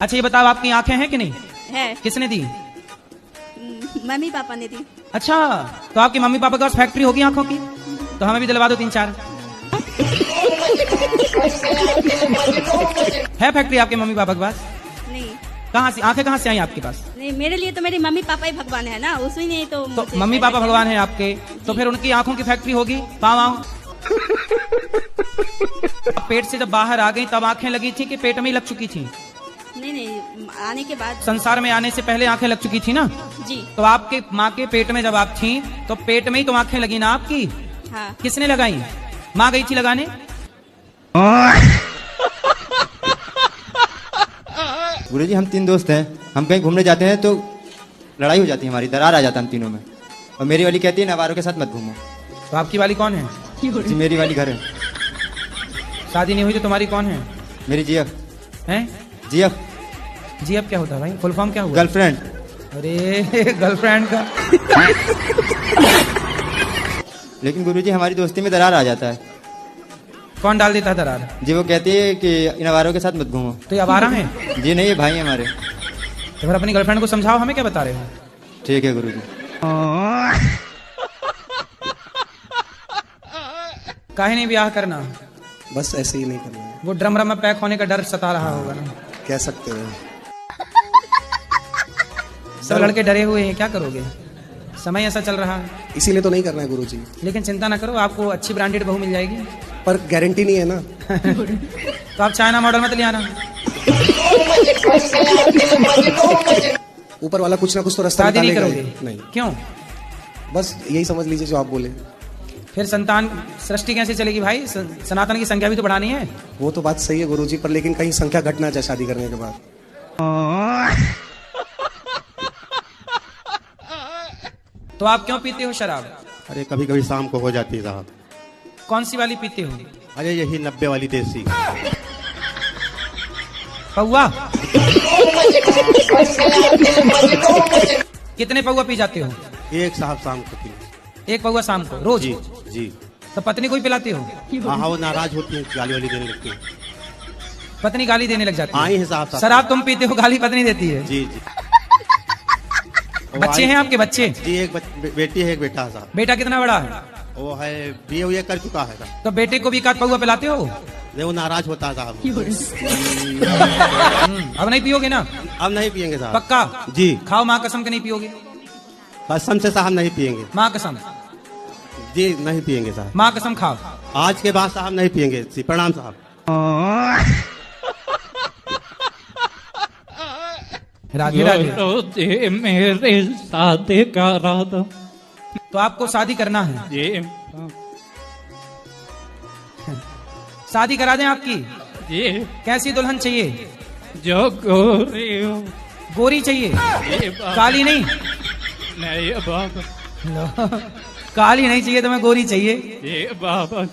अच्छा ये बताओ, आपकी आंखें हैं कि नहीं? है। किसने दी? मम्मी पापा ने दी। अच्छा, तो आपकी मम्मी पापा के पास फैक्ट्री होगी आंखों की, तो हमें भी दिलवा दो 3-4। है फैक्ट्री आपके मम्मी पापा के पास? नहीं। कहाँ से आंखें कहाँ से आई आपके पास? नहीं, मेरे लिए तो मेरी मम्मी पापा ही भगवान है ना, उसमें नहीं तो मम्मी पापा भगवान है आपके, तो फिर उनकी आंखों की फैक्ट्री होगी। पाँव पेट से जब बाहर आ गई तब आंखें लगी थी कि पेट में ही लग चुकी थी? नहीं, आने के बाद। संसार में आने से पहले आंखें लग चुकी थी ना? जी। तो आपके माँ के पेट में जब आप थी तो पेट में ही तो आंखें लगी ना आपकी? हाँ। किसने लगाई? माँ गई थी लगाने? गुरुजी हम 3 दोस्त हैं, हम कहीं घूमने जाते हैं तो लड़ाई हो जाती है, हमारी दरार आ जाता है हम तीनों में, और मेरी वाली कहती है नवारों के साथ मत घूमो। तो आपकी वाली कौन है? जी मेरी वाली घर है। शादी नहीं हुई तो तुम्हारी कौन है? मेरी जीएफ हैं? जीएफ जी अब क्या होता है भाई? फुल फॉर्म क्या हुआ? गर्लफ्रेंड। अरे गर्लफ्रेंड का। लेकिन गुरुजी हमारी दोस्ती में दरार आ जाता है। कौन डाल देता है दरार? जी वो कहती है कि नवारों के साथ मत घूमो। तो ये आवारा है? जी नहीं, ये भाई हैं हमारे। तो फिर अपनी गर्लफ्रेंड को समझाओ, हमें क्या बता रहे हो? ठीक है गुरुजी। काहे नहीं ब्याह करना? बस ऐसे ही नहीं करना है। वो ड्रम में पैक होने का डर सता रहा होगा ना? कह सकते हो। सब लड़के डरे हुए हैं, क्या करोगे? समय ऐसा चल रहा है, इसीलिए तो नहीं करना है गुरुजी। लेकिन चिंता ना करो, आपको अच्छी ब्रांडेड बहू मिल जाएगी। पर गारंटी नहीं है ना। तो आप चाइना मॉडल मत ले आना। ऊपर वाला कुछ ना कुछ तो रास्ता शादी नहीं निकालेगा करोगे? ही। नहीं, क्यों? बस यही समझ लीजिए जो आप बोले। फिर संतान सृष्टि कैसे चलेगी भाई? सनातन की संख्या भी तो बढ़ानी है। वो तो बात सही है गुरुजी, पर लेकिन कहीं संख्या घटना चाहे शादी करने के बाद। तो आप क्यों पीते हो शराब? अरे कभी कभी शाम को हो जाती है साहब। कौन सी वाली पीते हो? अरे यही 90 वाली देसी। पौआ? कितने पौआ पी जाते हो? एक साहब शाम को पी। एक पौआ शाम को रोज? जी जी। तो पत्नी को ही पिलाते हो? हाँ वो नाराज होती है, गाली वाली देने लगती है। पत्नी गाली देने लग जाती है? आई है साहब। शराब तुम पीते हो, गाली पत्नी देती है? जी जी। बच्चे हैं आपके? बच्चे? जी एक बेटी है, एक बेटा है साहब। बेटा कितना बड़ा है? वो है BA कर चुका है साहब। तो बेटे को भी एकाध पौआ पिलाते हो? वो नाराज होता है साहब। अब नहीं पियोगे ना? अब नहीं पियेंगे साहब। पक्का? जी। खाओ माँ कसम के नहीं पियोगे? कसम से साहब नहीं पियेंगे। माँ कसम? जी नहीं पियेंगे साहब। माँ कसम खाओ। आज के बाद साहब नहीं पियेंगे। जी प्रणाम साहब। राधे राधे। दे मेरे शादी का राधा। तो आपको शादी करना है? ये शादी करा दें आपकी? ये कैसी दुल्हन चाहिए? जो गोरी हो। गोरी चाहिए? ये बाबा काली नहीं? नहीं बाबा। लो, काली नहीं चाहिए तो मैं गोरी चाहिए। ये बाबा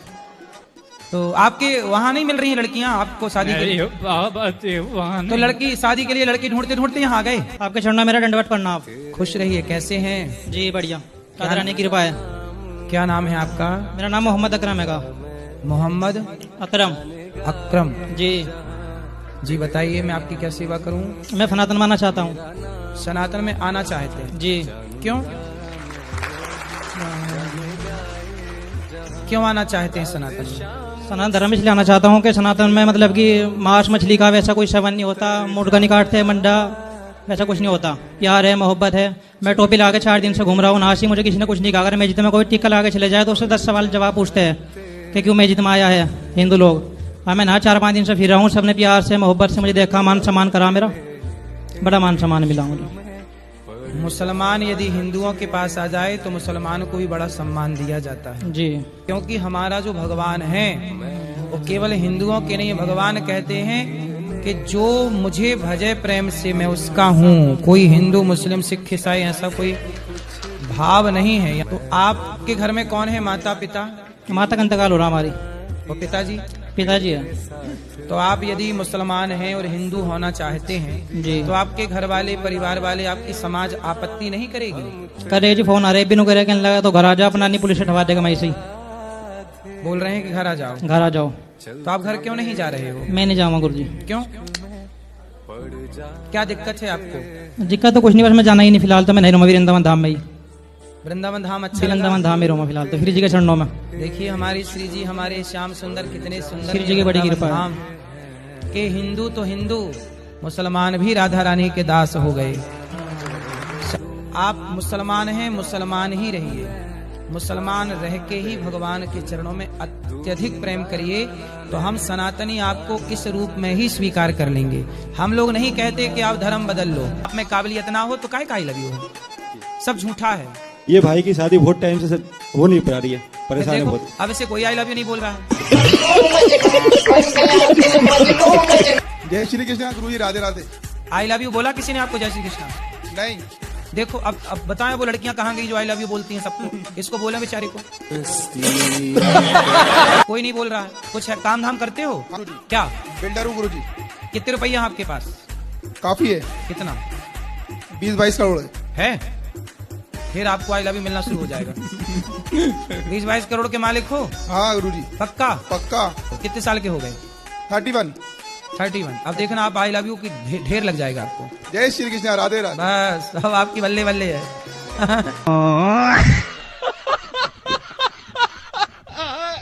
तो आपके वहाँ नहीं मिल रही हैं लड़कियाँ आपको शादी के लिए? नहीं बाबा दीवान। तो लड़की शादी के लिए लड़की ढूंढते ढूंढते यहाँ आ गए। आपके चरणों में मेरा दंडवत करना आप। खुश रहिए। कैसे हैं? जी बढ़िया, रानी की कृपा है। क्या नाम है आपका? मेरा नाम मोहम्मद अकरम है। मोहम्मद अकरम। अकरम जी। जी बताइए, मैं आपकी क्या सेवा करूं? मैं सनातन मानना चाहता हूँ। सनातन में आना चाहते हैं? जी। क्यों? क्यों आना चाहते हैं सनातन में? सनातन धर्म इसलिए आना चाहता हूँ कि सनातन में मतलब कि मांस मछली का वैसा कोई सेवन नहीं होता, मुर्गा नहीं काटते, मंडा वैसा कुछ नहीं होता। प्यार है, मोहब्बत है। मैं टोपी ला के 4 दिन से घूम रहा हूँ, नासी मुझे किसी ने कुछ नहीं कहा। अगर मस्जिद में कोई टिक्का ला के चले जाए तो उससे 10 सवाल जवाब पूछते हैं कि क्यों मस्जिद में आया है हिंदू लोग। हाँ मैं ना 4-5 दिन से फिर रहा हूँ, सबने प्यार से मोहब्बत से मुझे देखा, मान सम्मान करा, मेरा बड़ा मान सम्मान मिला मुझे। मुसलमान यदि हिंदुओं के पास आ जाए तो मुसलमान को भी बड़ा सम्मान दिया जाता है। जी। क्योंकि हमारा जो भगवान है वो केवल हिंदुओं के नहीं, भगवान कहते हैं कि जो मुझे भजे प्रेम से मैं उसका हूँ। कोई हिंदू मुस्लिम सिख ईसाई ऐसा कोई भाव नहीं है। तो आपके घर में कौन है? माता पिता? माता का इंतकाल हो रहा हमारी। और पिताजी? पिताजी है। तो आप यदि मुसलमान हैं और हिंदू होना चाहते हैं जी। तो आपके घर वाले परिवार वाले आपकी समाज आपत्ति नहीं करेगी? करे जी, फोन आ रहे बिनु करे कहने लगा तो घर आ जा, अपना नहीं पुलिस हटवा देगा। मैं ऐसे ही बोल रहे हैं कि घर आ जाओ। घर आ जाओ। तो आप घर क्यों नहीं जा रहे हो? मैं नहीं जाऊंगा गुरुजी। क्यों? क्या दिक्कत है आपको? दिक्कत तो कुछ नहीं, बस मैं जाना ही नहीं फिलहाल, तो मैं नहीं रहूँगा वृंदावन धाम में ही। वृंदावन धाम अच्छा लगा? वृंदावन धाम में रहूँगा फिलहाल तो, श्री जी के चरणों में। देखिए हमारी श्री जी, हमारे श्याम सुंदर कितने सुंदर श्री जी की बड़ी कृपा है। धाम के हिंदू तो हिंदू, मुसलमान भी राधा रानी के दास हो गए। आप मुसलमान हैं, मुसलमान ही रहिए, मुसलमान रह के ही भगवान के चरणों में अत्यधिक प्रेम करिए, तो हम सनातनी आपको इस रूप में ही स्वीकार कर लेंगे। हम लोग नहीं कहते कि आप धर्म बदल लो, आप में काबिलियत ना हो तो काहे का लगी हो, सब झूठा है। ये भाई की शादी बहुत टाइम से हो नहीं पा रही है, परेशान है बहुत। अब इसे कोई आई लव यू नहीं बोल रहा है। जय श्री कृष्ण गुरुजी, Radhe Radhe. I love you बोला किसी ने आपको? जय श्री कृष्ण नहीं। देखो अब बताएं वो लड़कियां कहाँ गई जो आई लव यू बोलती हैं सबको? इसको बोले बेचारी को। कोई नहीं बोल रहा है। कुछ है, काम धाम करते हो क्या? बिल्डर हूँ गुरुजी। कितने रुपया आपके पास? काफी है। कितना? 20-22 करोड़ है? फिर आपको आई लव यू मिलना शुरू हो जाएगा। 20-22 करोड़ के मालिक हो? हाँ गुरुजी। पक्का? पक्का। कितने साल के हो गए? 31। अब देखना आप आई लव यू की ढेर लग जाएगा आपको। जय श्री कृष्ण, राधे राधे। बस अब आपकी बल्ले बल्ले है।